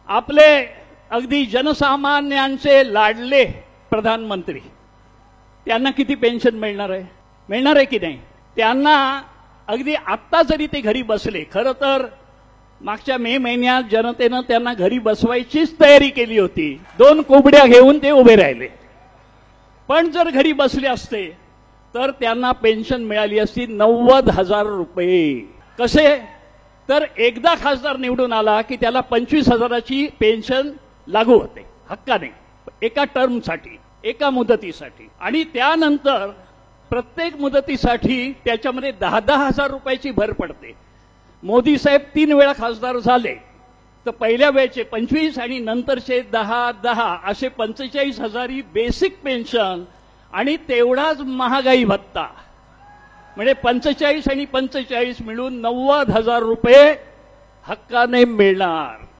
आपले अगदी जनसामान्यांचे लाडले प्रधानमंत्री त्यांना किती पेन्शन मिळणार आहे? मिळणार आहे की नाही? त्यांना अगदी आत्ता जरी ते घरी बसले, खरं तर मागच्या मे महिन्यात जनतेनं त्यांना घरी बसवायचीच तयारी केली होती, 2 कोंबड्या घेऊन ते उभे राहिले, पण जर घरी बसले असते तर त्यांना पेन्शन मिळाली असती 90,000 रुपये. कसे? तर एकदा खासदार निवडून आला की त्याला 25,000ची पेन्शन लागू होते हक्काने, एका टर्मसाठी, एका मुदतीसाठी, आणि त्यानंतर प्रत्येक मुदतीसाठी त्याच्यामध्ये 10,000 रुपयाची भर पडते. मोदी साहेब 3 वेळा खासदार झाले तर पहिल्या वेळेचे 25 आणि नंतरचे 10 असे 45,000 ही बेसिक पेन्शन आणि तेवढाच महागाई भत्ता, म्हणजे 45 आणि 45 मिळून 90,000 रुपये हक्काने मिळणार.